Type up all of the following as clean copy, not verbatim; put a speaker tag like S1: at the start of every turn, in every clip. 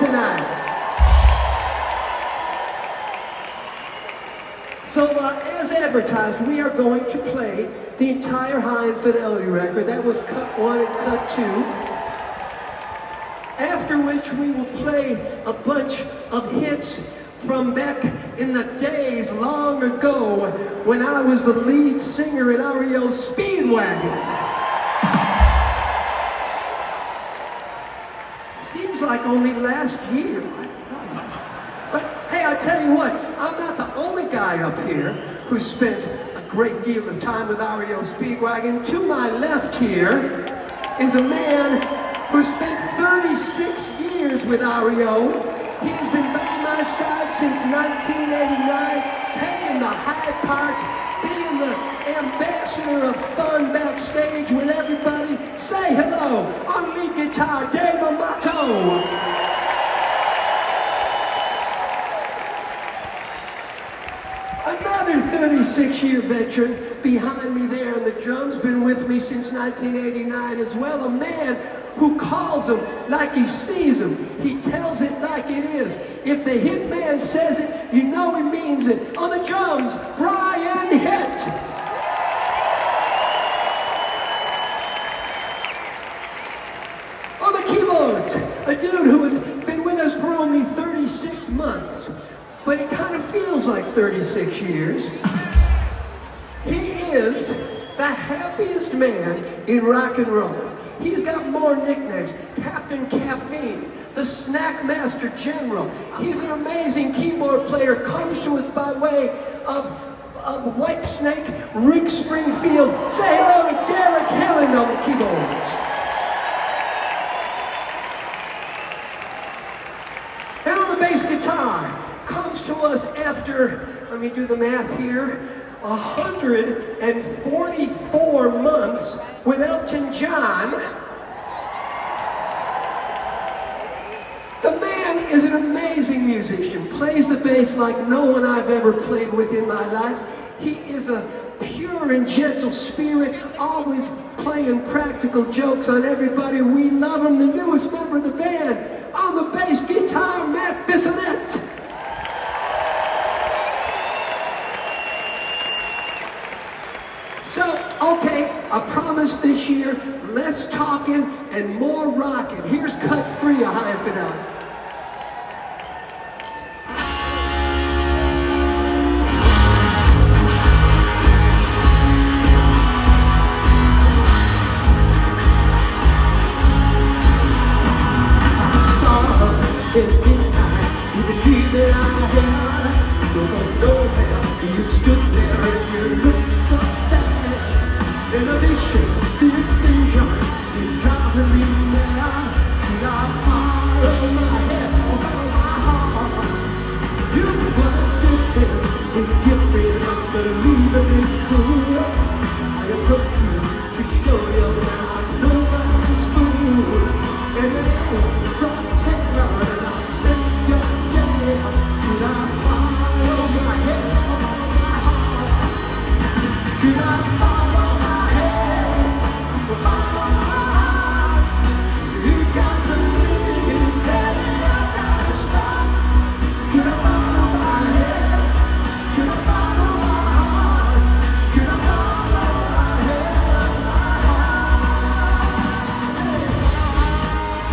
S1: tonight. So as advertised, we are going to play the entire High Infidelity record. That was cut 1 and cut 2. After which we will play a bunch of hits from back in the days long ago when I was the lead singer in REO Speedwagon. Seems like only last year. But hey, I tell you what, I'm not the only guy up here who spent a great deal of time with REO Speedwagon. To my left here is a man who spent 36 years with REO. He has been by my side since 1989, taking the high parts, being the ambassador of fun backstage with everybody. Say hello, on lead guitar, Dave Amato. Another 36-year veteran behind me there on the drums, been with me since 1989 as well. A man who calls them like he sees them. He tells it like it is. If the hit man says it, you know he means it. On the drums, Brian Hitt. On the keyboards, a dude who has been with us for only 36 months. But it kind of feels like 36 years. He is the happiest man in rock and roll. He's got more nicknames. Captain Caffeine, the Snack Master General. He's an amazing keyboard player, comes to us by way of White Snake, Rick Springfield. Say hello to Derek Helling on the keyboards. And on the bass guitar, comes to us after, let me do the math here, 144 months with Elton John. The man is an amazing musician, plays the bass like no one I've ever played with in my life. He is a pure and gentle spirit, always playing practical jokes on everybody. We love him, the newest member of the band. On the bass guitar, Matt Bissonette. So, okay, I promise this year, less talking and more rocking. Here's cut 3 of High Infidelity. I saw her in midnight, in the dream that I had. You from nowhere, you stood there and you looked so sad. And a vicious decision is driving me mad. Should I follow my head or follow my heart? You were different, indifferent, unbelievably cool. I approached you to show you that I'm nobody's fool. And an arrow brought terror and I sent your day. Should I follow my head or follow my heart? Should I follow?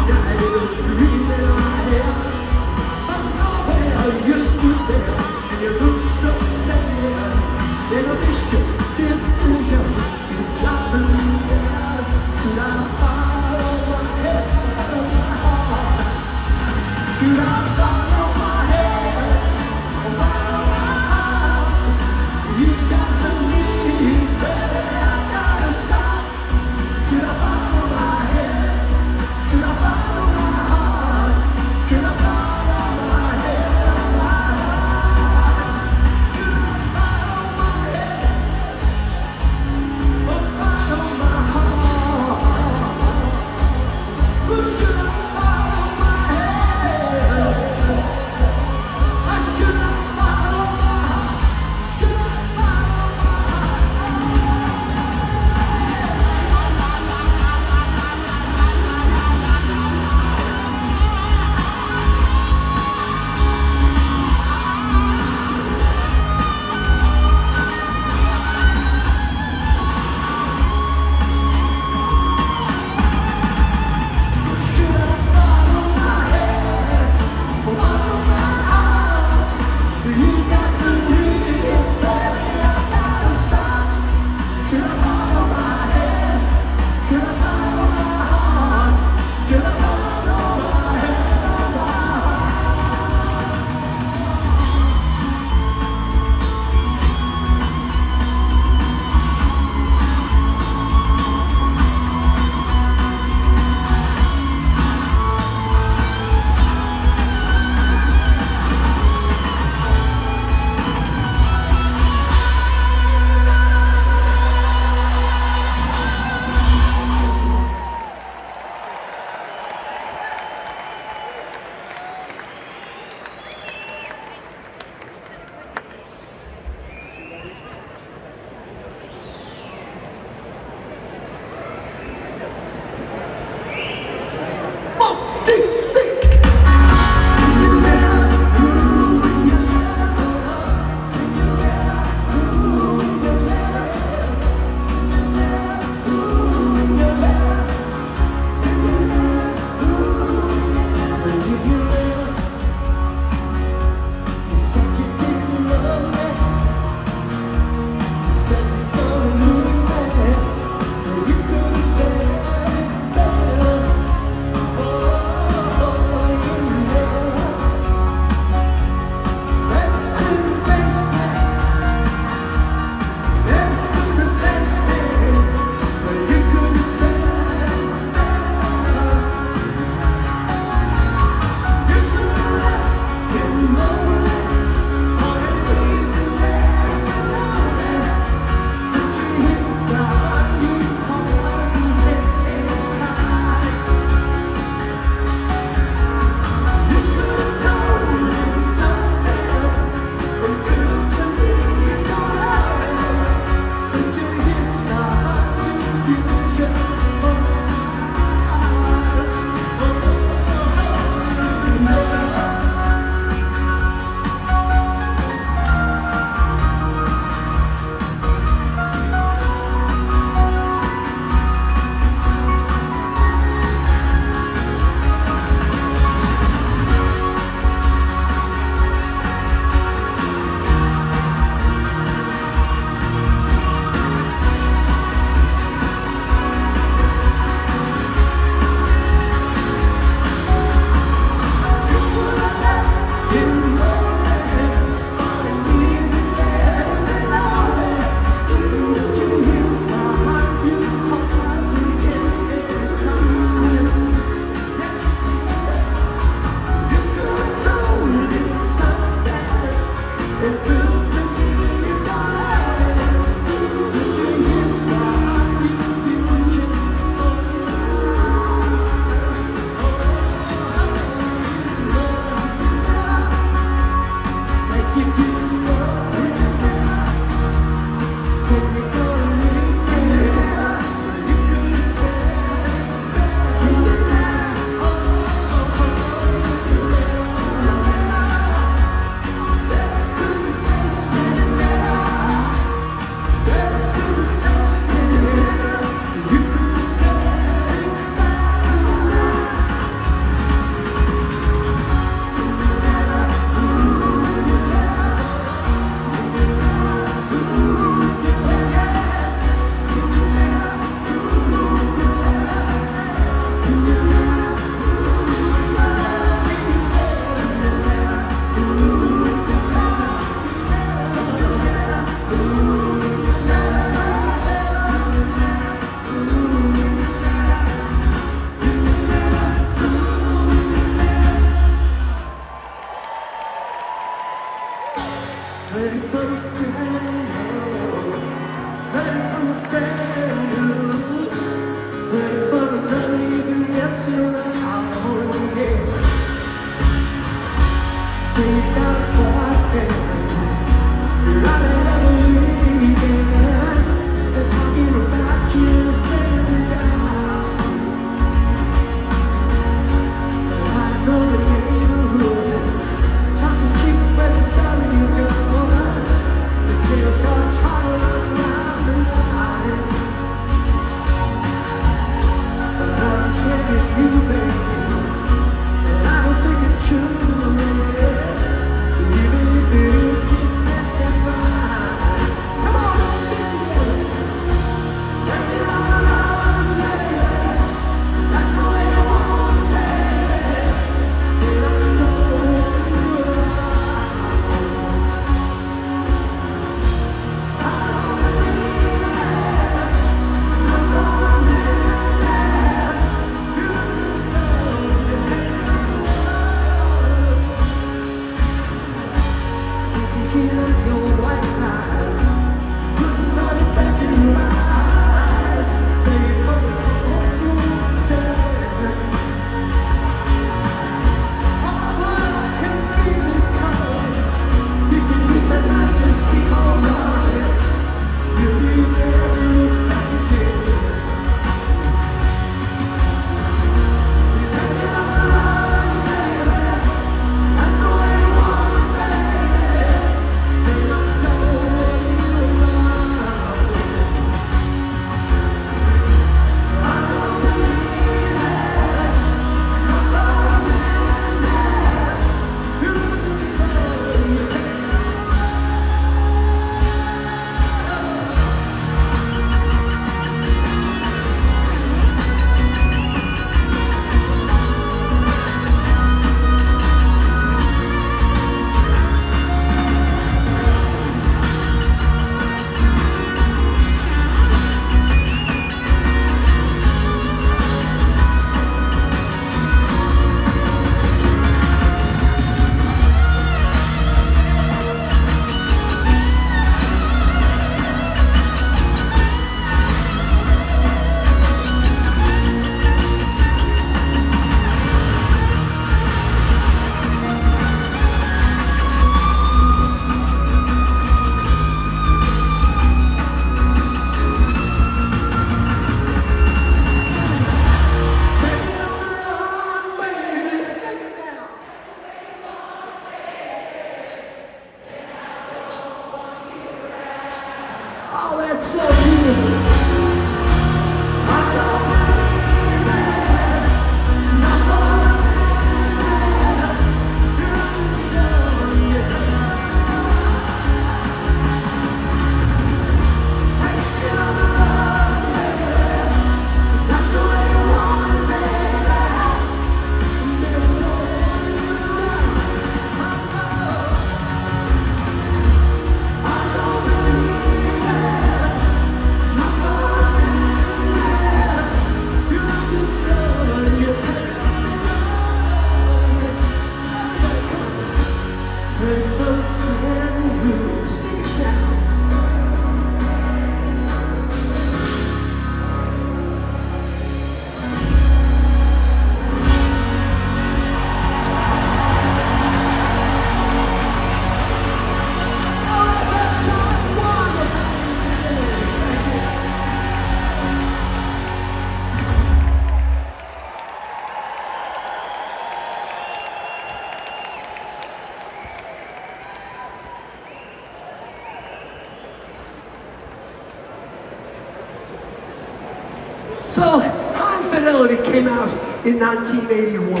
S1: So, High Infidelity came out in 1981,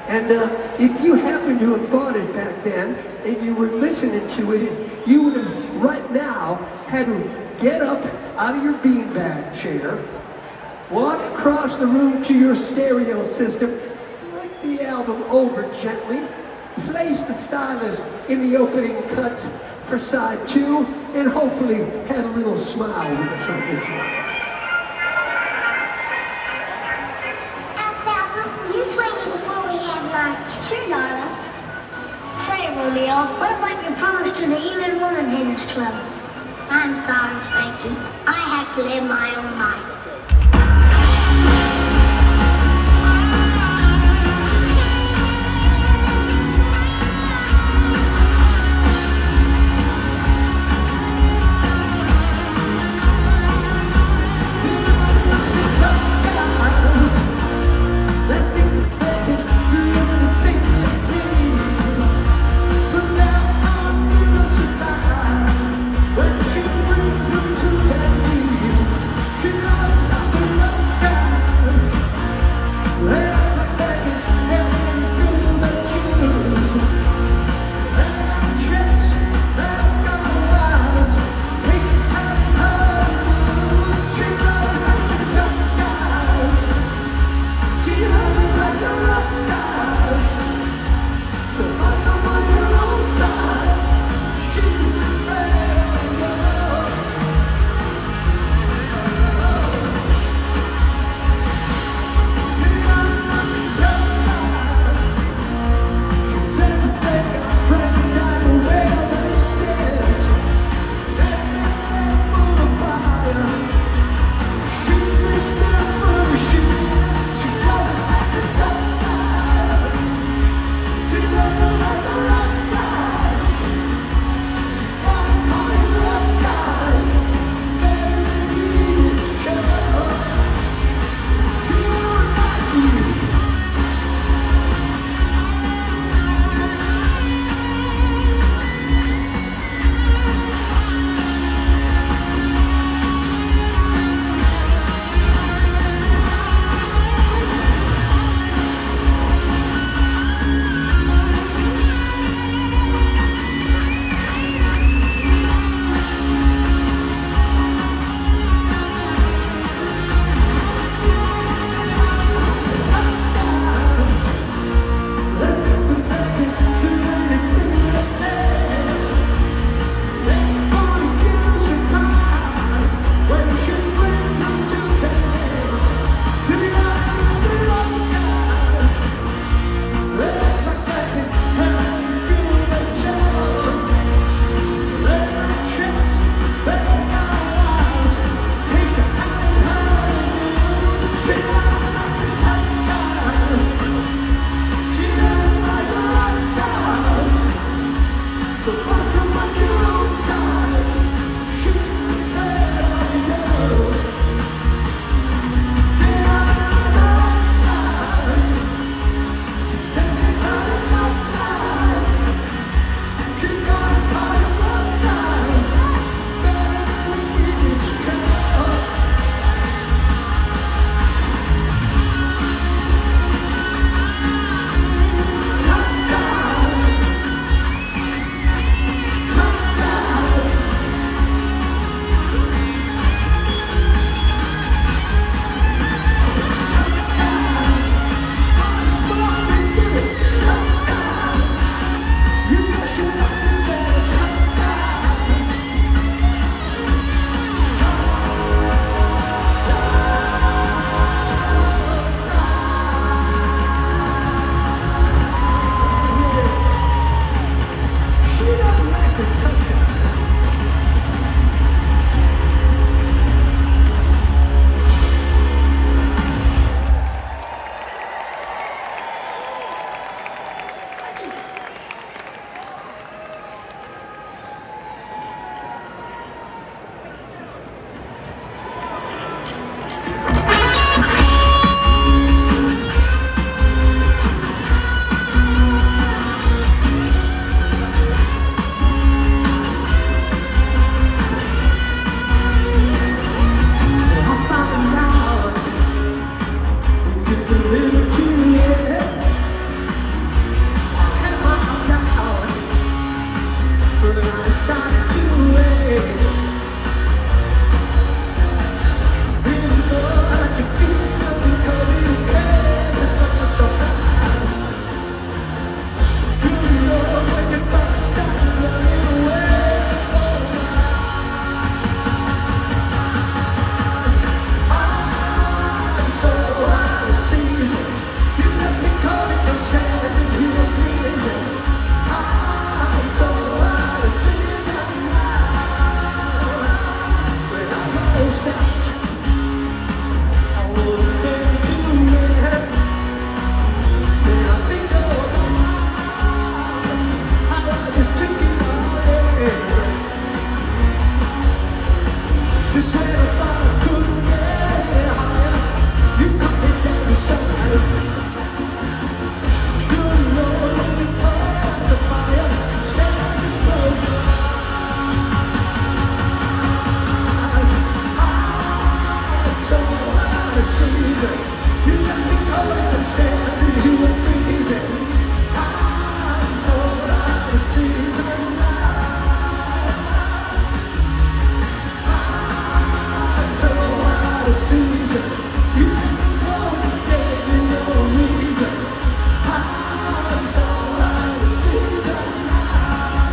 S1: and if you happened to have bought it back then, and you were listening to it, you would have right now had to get up out of your beanbag chair, walk across the room to your stereo system, flick the album over gently, place the stylus in the opening cut for side 2, and hopefully had a little smile with us on this one.
S2: Sure, darling. Say, Romeo, what about your promise to the Evening Woman Haters Club? I'm sorry, Spanky. I have to live my own life.
S1: When she brings them to their knees, she loves season. You got me going and standing here freezing. I'm so out of season now. I'm so out of season. You got me going and gave me no reason. I'm so out of season now.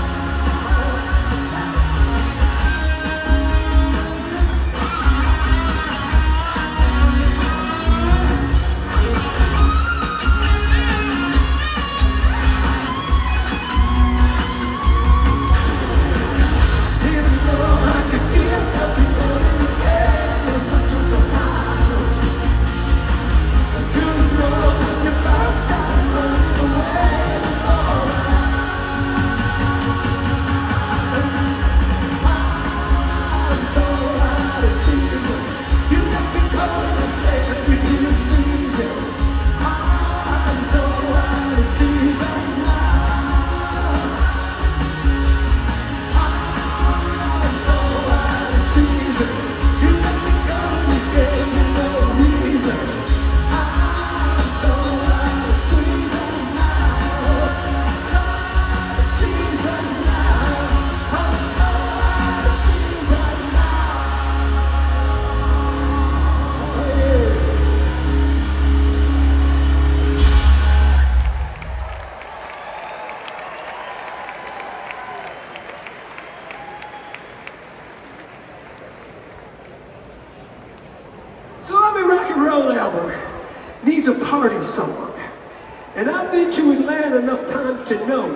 S1: Even though I can feel everyone in the air, it's such a surprise. You know when you first start running away, I'm so out of season. You got me going and taking me freezing. I'm so out of season now. I'm so out of season. You got me going, you gave me no reason. I'm so out of season now. Out of season now. I'm so out of season now. Yeah. So every rock and roll album needs a party song. And I've been to Atlanta enough times to know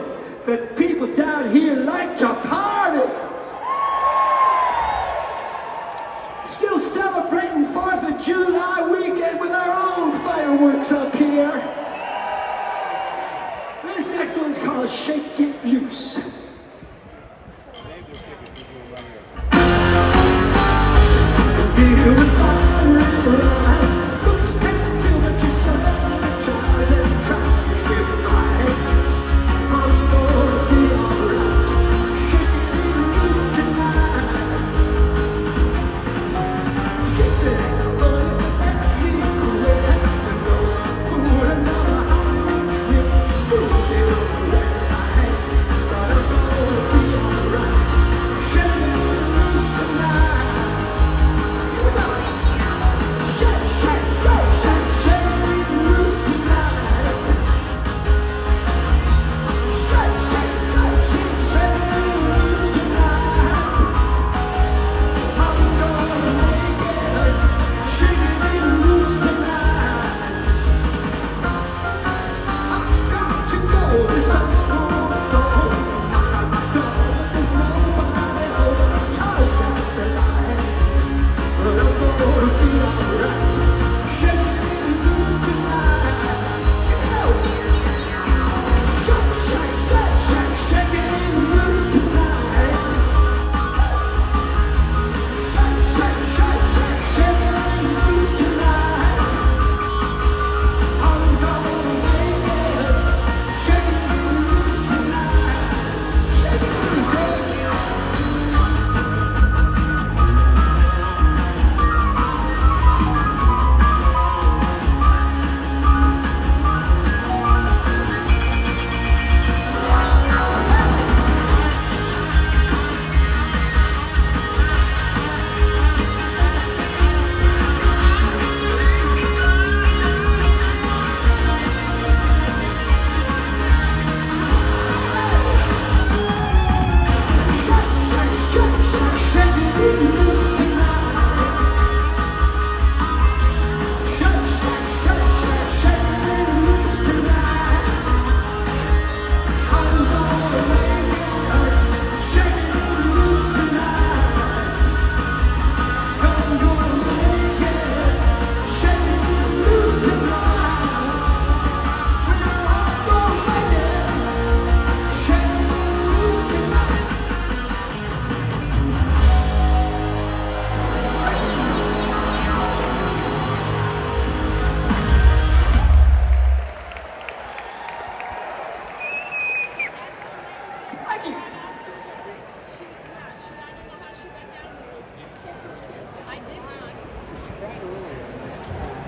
S1: that people down here like to party. Still celebrating 4th of July weekend with our own fireworks up here. This next one's called Shake It Loose. Deal with fire in your eyes. Looks can't kill, but you tries and tries to get right. I'm gonna be alright. Shake it loose tonight. She said, "Oh, if you let me quit, and no fool another Hollywood trip, moving on the red light, but I'm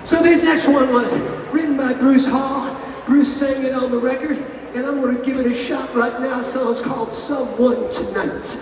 S1: So this next one was written by Bruce Hall. Bruce sang it on the record, and I'm going to give it a shot right now. The song's called Someone Tonight.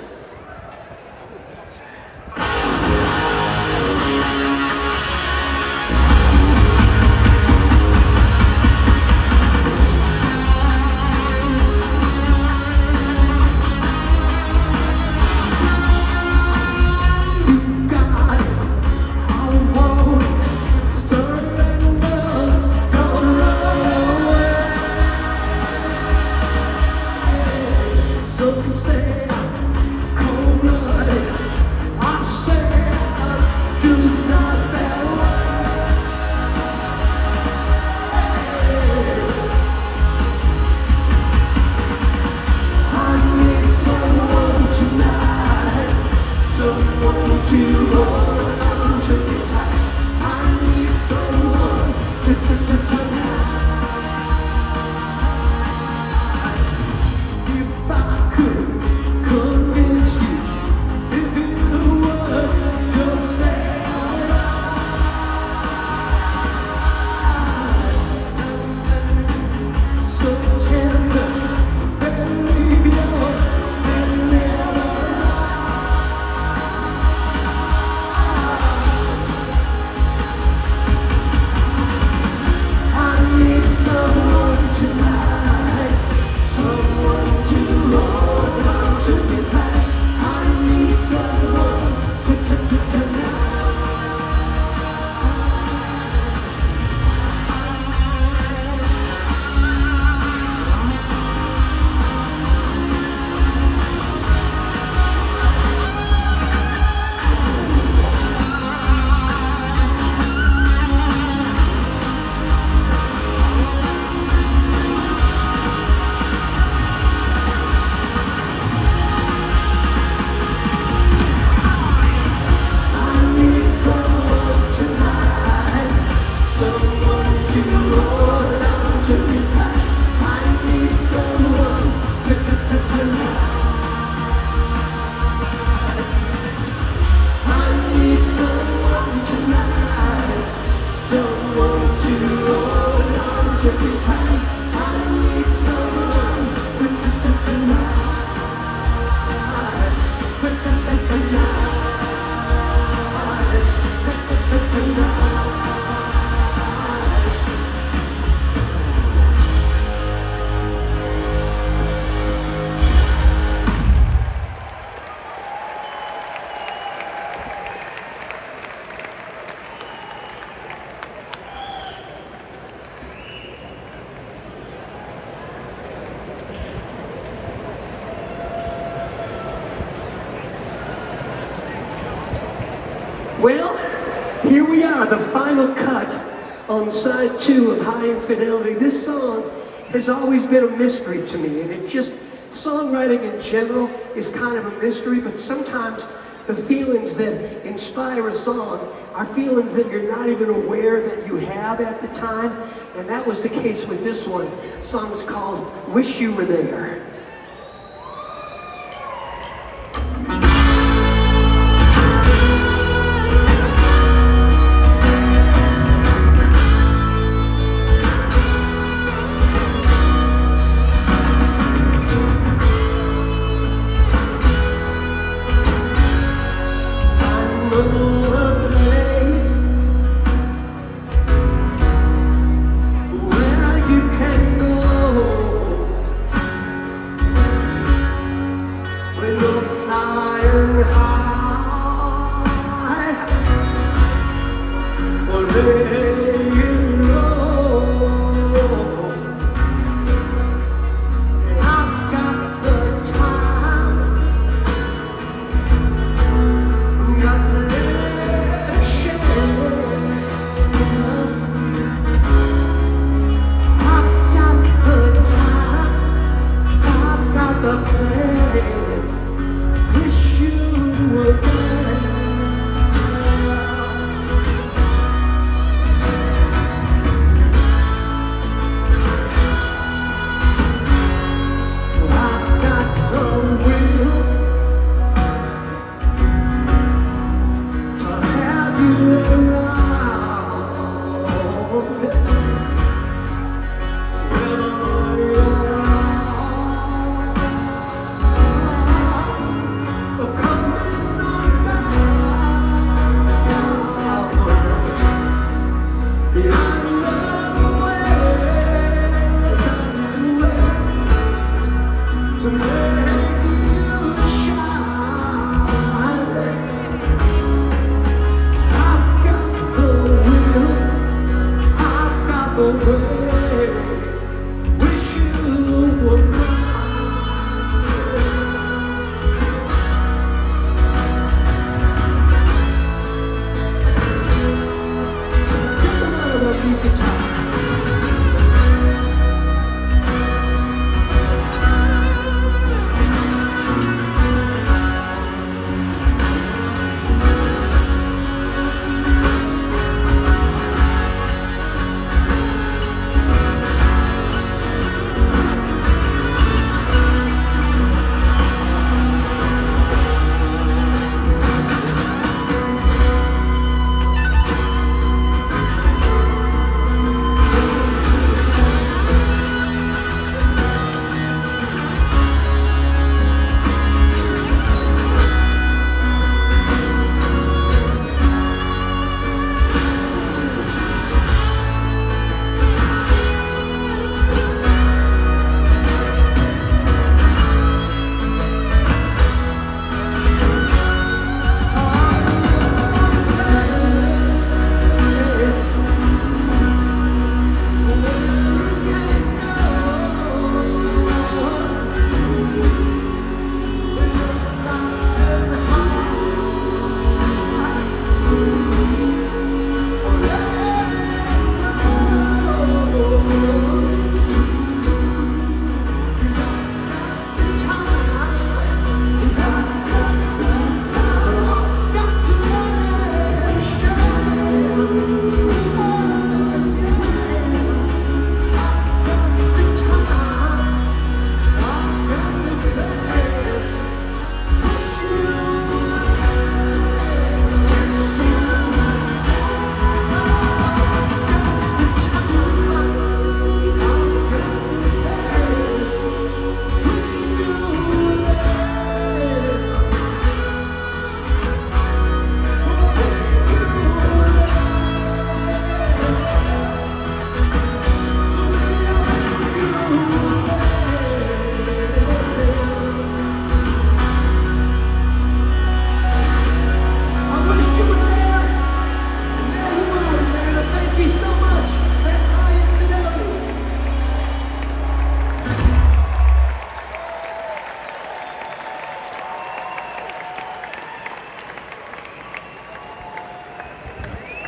S1: Well, here we are, the final cut on side 2 of High Infidelity. This song has always been a mystery to me, and it just, songwriting in general is kind of a mystery, but sometimes the feelings that inspire a song are feelings that you're not even aware that you have at the time, and that was the case with this one. The song is called Wish You Were There. pray, wish you were mine.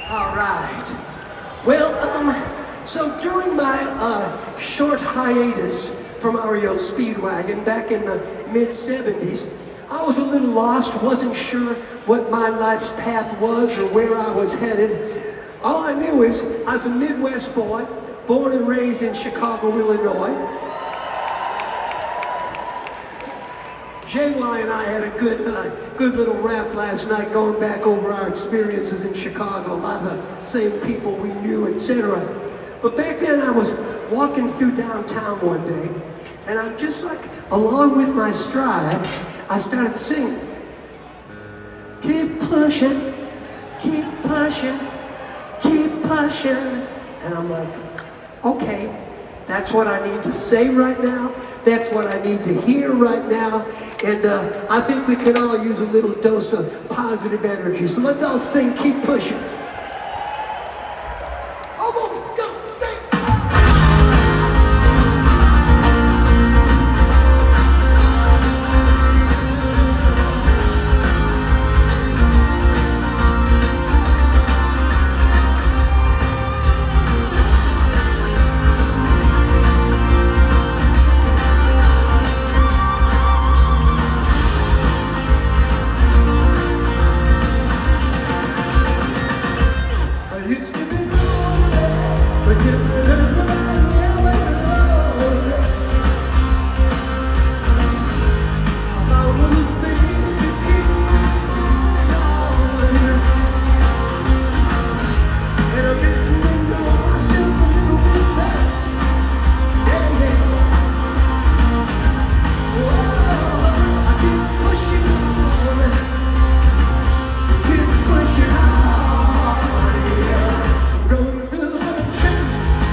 S1: All right. Well, so during my short hiatus from REO Speedwagon back in the mid-70s, I was a little lost, wasn't sure what my life's path was or where I was headed. All I knew is I was a Midwest boy, born and raised in Chicago, Illinois. JY and I had a good little rap last night, going back over our experiences in Chicago, a lot of the same people we knew, etc. But back then I was walking through downtown one day, and I'm just like, along with my stride, I started singing. Keep pushing, keep pushing, keep pushing. And I'm like, okay, that's what I need to say right now. That's what I need to hear right now. And I think we can all use a little dose of positive energy. So let's all sing, keep pushing. Going through the trenches.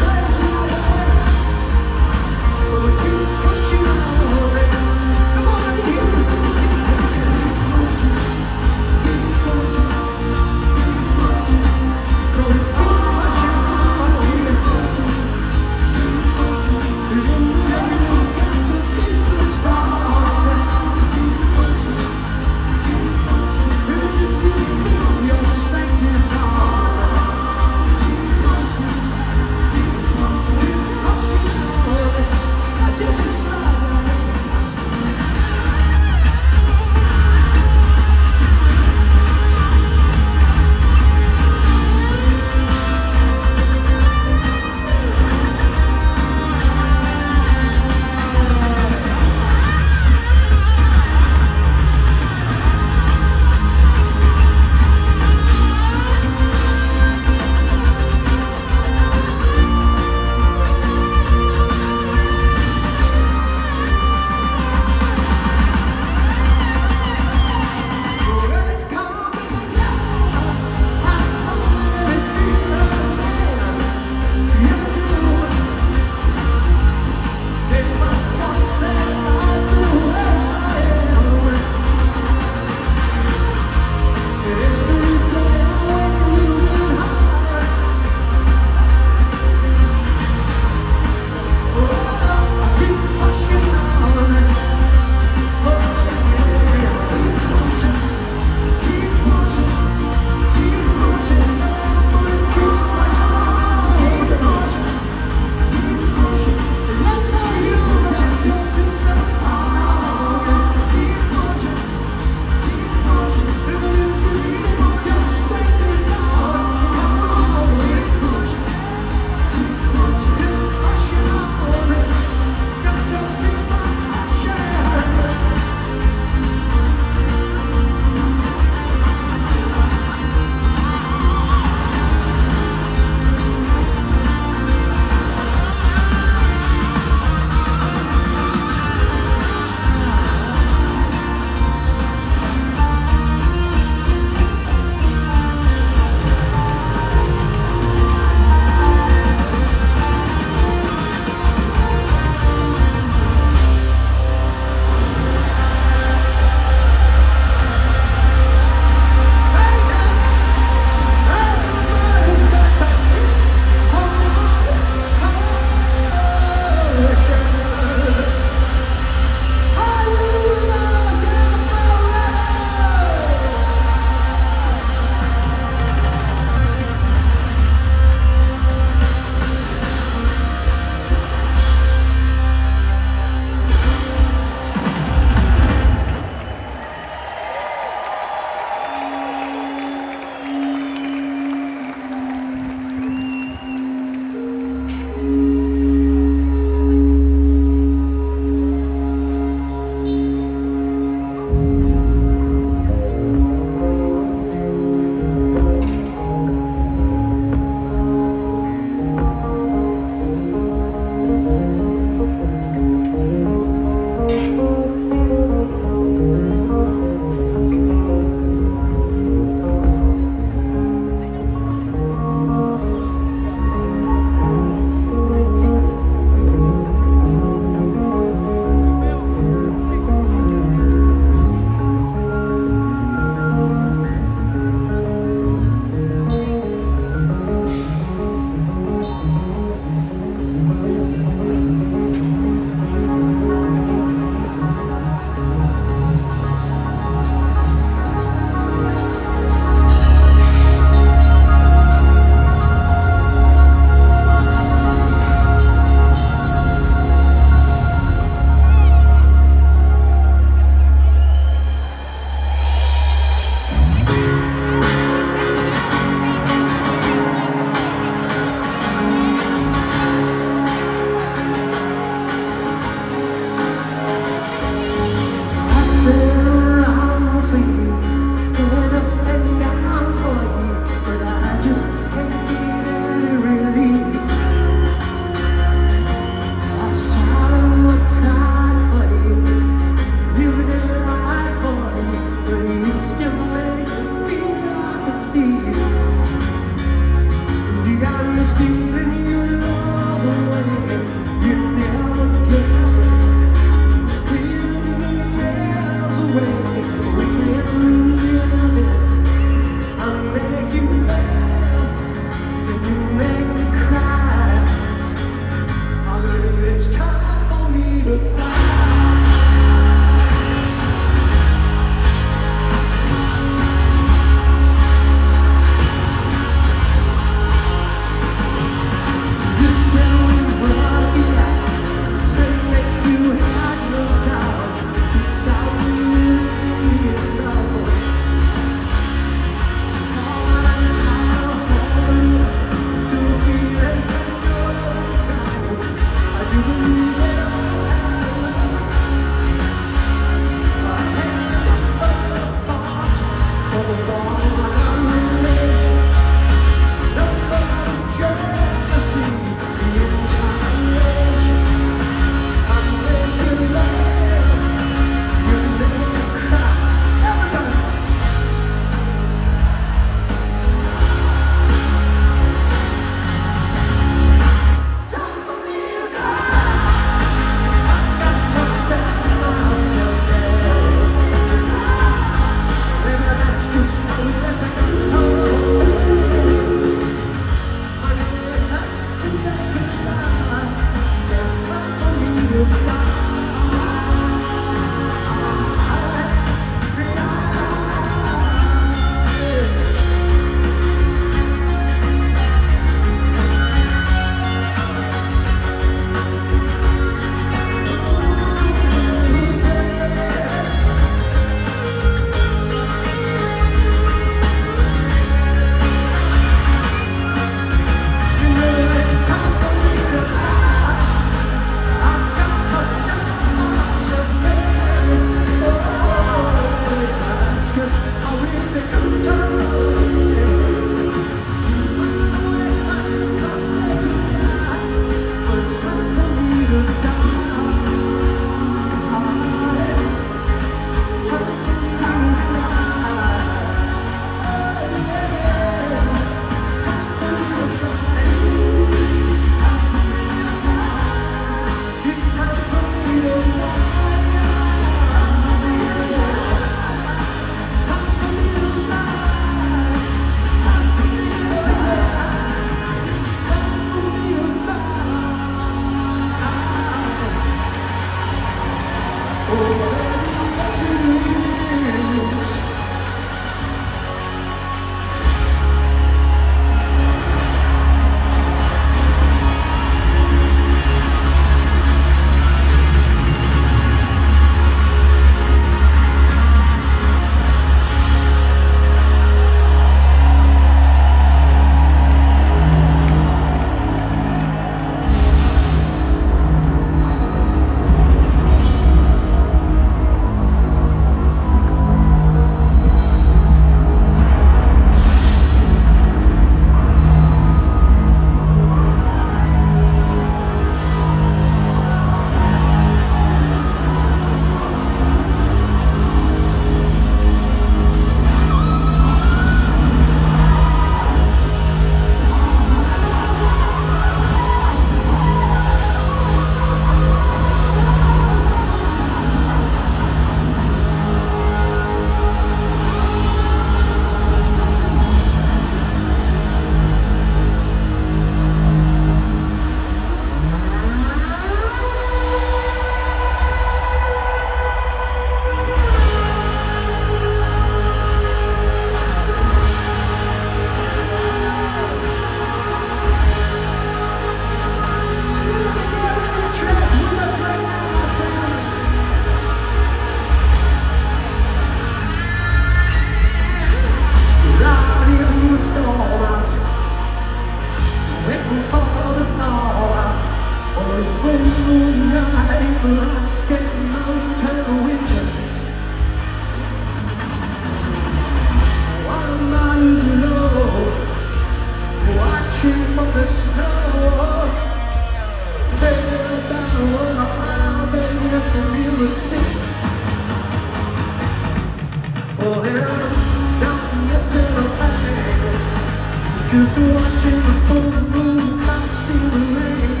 S1: Just watching the full moon come stealing rain,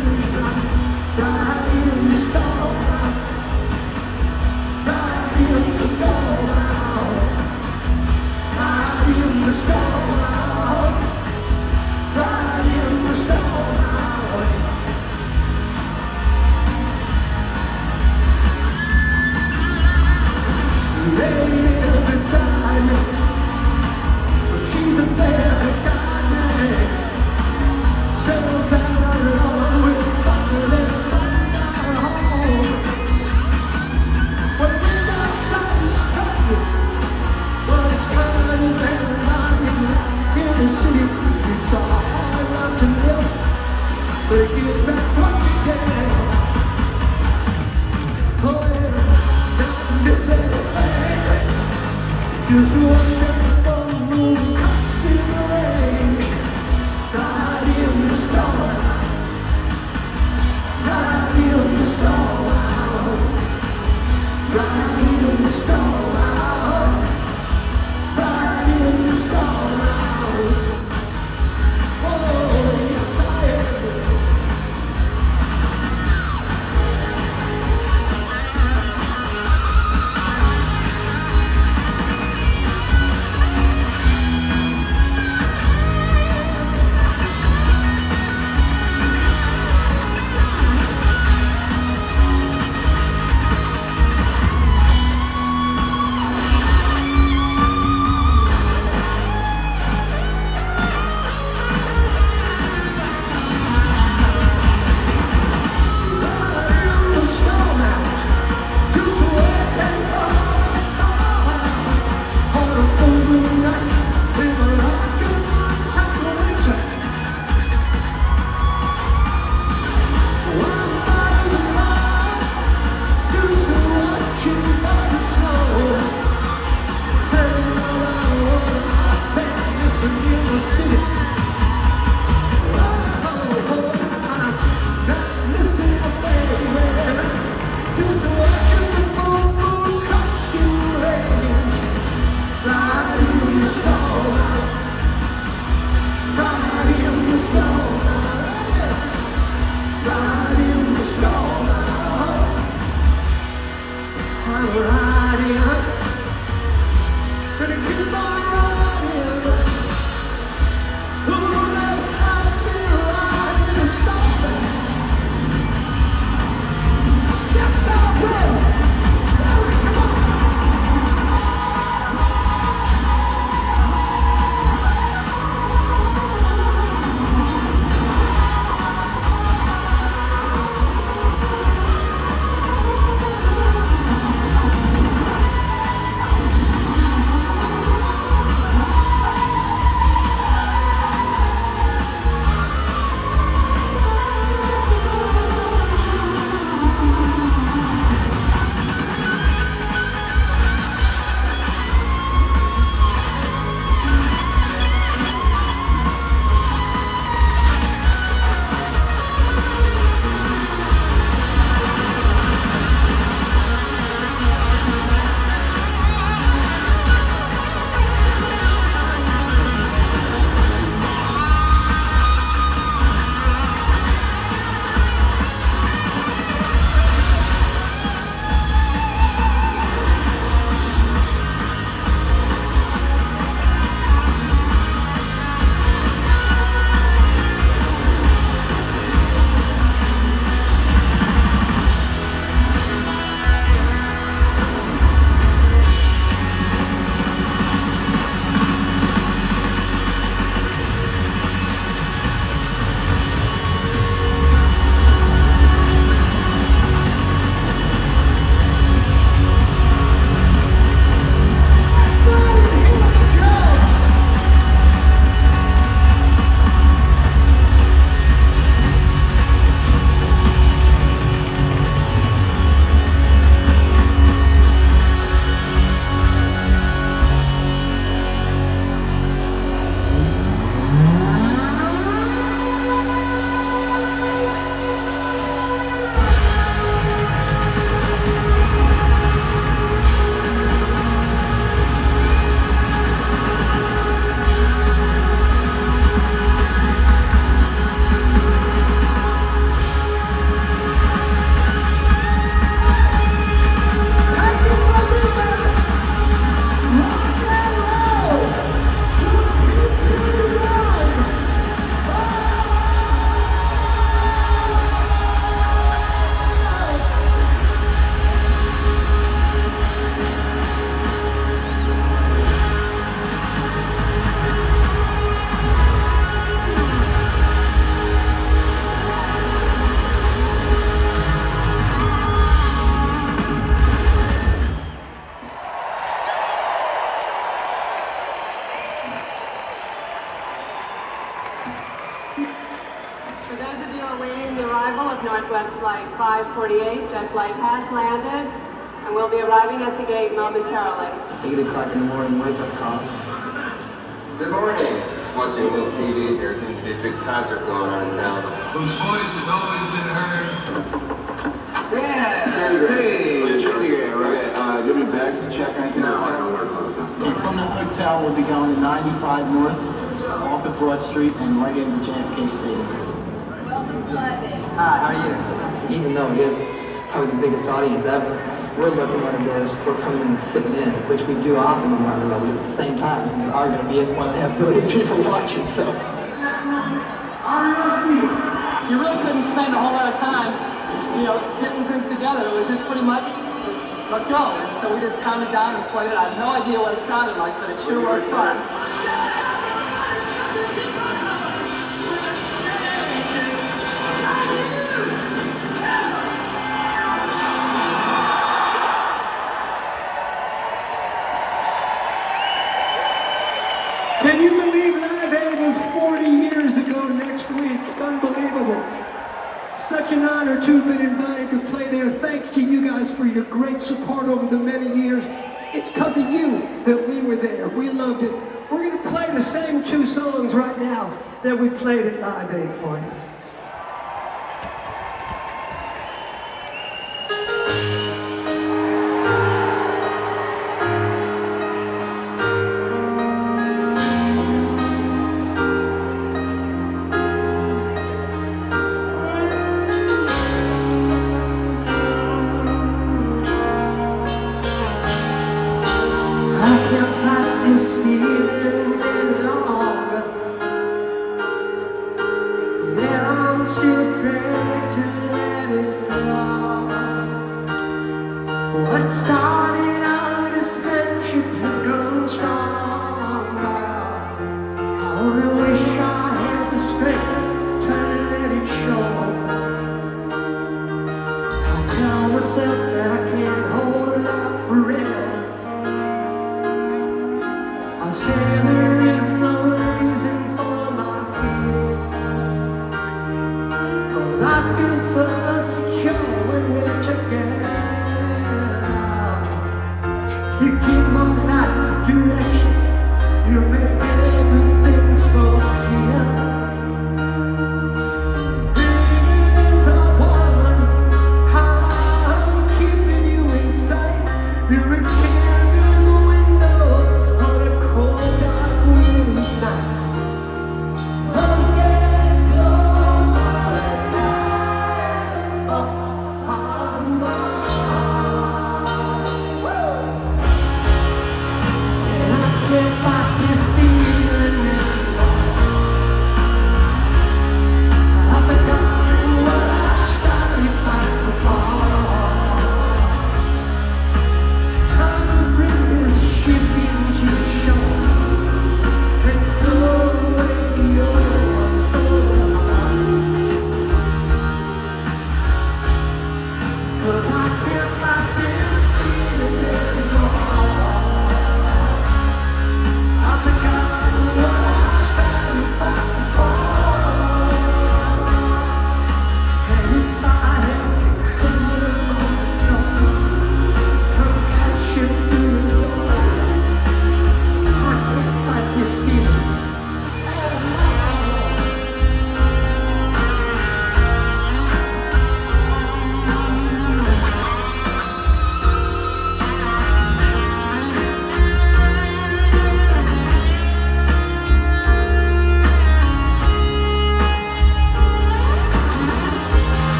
S1: right in the storm, right in the storm, right in the storm, right in the storm. Lady beside me, she's a fairy god. So very long with violent thunder home. When the dark side is struggling, but it's cutting and running in the city. It's a hard life to live, but it gets back what you can. Oh yeah, not missing a thing. Just watching the full moon.
S3: you are awaiting the arrival of Northwest Flight 548. That flight has landed and will be arriving at the gate momentarily.
S4: 8 o'clock in the morning wake-up call.
S5: Good morning. Just watching a little TV. There seems to be a big concert going on in town.
S6: Whose voice has always been heard.
S4: Yeah! Hey!
S5: Okay, give me bags to check or anything? No, I don't wear clothes on.
S4: And from the hotel, we'll be going to 95 North, off of Broad Street, and right into JFK Stadium.
S7: Welcome to Live Aid.
S4: Hi, how are you? Even though it is probably the biggest audience ever, we're looking at it as we're coming and sitting in, which we do often on Rock and Roll, but at the same time, there are going to be 1.5 billion people watching, so.
S8: You really couldn't spend a whole lot of time, getting things together. It was just pretty much, let's go. And so we just calmed it down and played it. I have no idea what it sounded like, but it sure was fun.
S1: Can you believe Live Aid was 40 years ago next week? It's unbelievable. Such an honor to have been invited to play there. Thanks to you guys for your great support over the many years. It's because of you that we were there. We loved it. We're going to play the same 2 songs right now that we played at Live Aid for you. Yeah.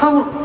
S9: How